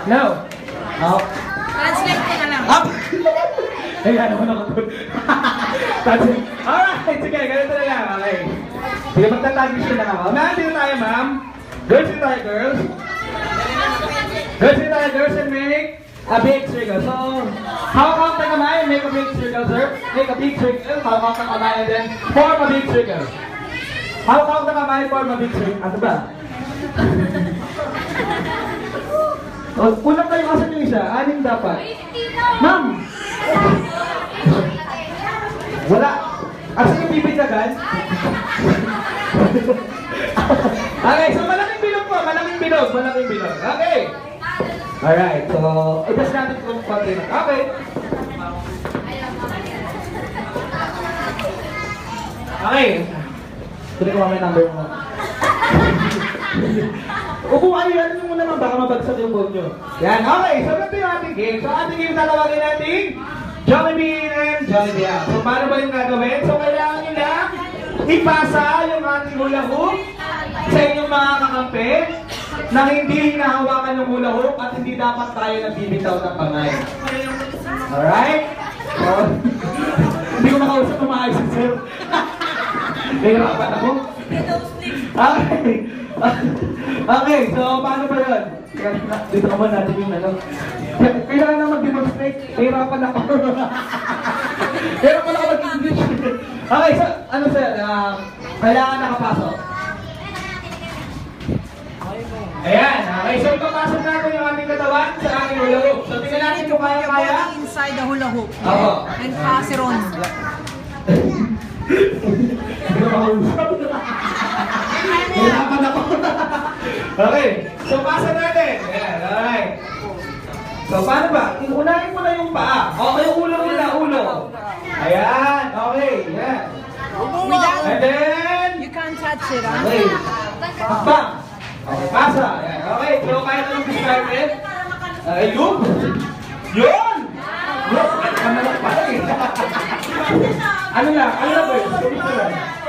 No. Up. Translate ko na lang. Up. Ayan, naman ako doon. Alright, sige, ganito na lang. Okay. Sige, magta-transition lang ako. Ma'am, dito tayo, ma'am. Girls, dito tayo, girls. Girls, dito tayo, girls, and make a big circle. So, hawak-hawak na kamay, make a big circle, sir. Make a big circle, hawak-hawak na kamay, and then form a big circle. Hawak-hawak na kamay, form a big circle. Ano ba? Kulang kayo kasan yung isa, anim dapat. Ma'am! Wala. Asan yung bibigyagan? Okay, so malaking bilog po, malaking bilog, malaking bilog. Okay. Alright, so, itas natin kung konti na. Okay. Okay. Tuloy ko mamaya number mo. Upo kayo, ano nyo muna naman, baka mabagsak yung phone nyo. Yan, okay, so ito yung ating game. So ating game tatawagin natin Jollibee and Jollibee. So paano ba yung gagawin? So kailangan nyo lang ipasa yung ating hula hoop sa inyong mga kakampi na hindi hinahawakan yung hula hoop at hindi dapat tayo nagbibitaw ng kamay. Alright? So, hindi ko makausap ng maayos si sir. Nahirapan ako. Okay. Okay, so paano ba yun? Dito naman natin yung ano. Kailangan na mag-demonstrate. Nahirapan ako. Nahirapan ako mag-English. Okay, so ano sir? Kailangan nakapasok. Ayan, okay. So ipapasok natin yung aming katawan sa aming hula hoop. So tingnan natin kung kaya-kaya. Inside the hula hoop. Oo. And pass it on. Hindi ko makausap. Hirapan ako. Okay, so pasa natin. Ayan, alright. So paano ba? Unahin mo na yung paa. Okay, yung ulo muna, ulo. Ayan, okay, yan. And then, You can't touch it, huh? okay. Hakbang. Okay, pasa. Ayan, okay. So kaya na yung describe it. Loop. Yun! Look, ano na pala eh. Ano na ba yun?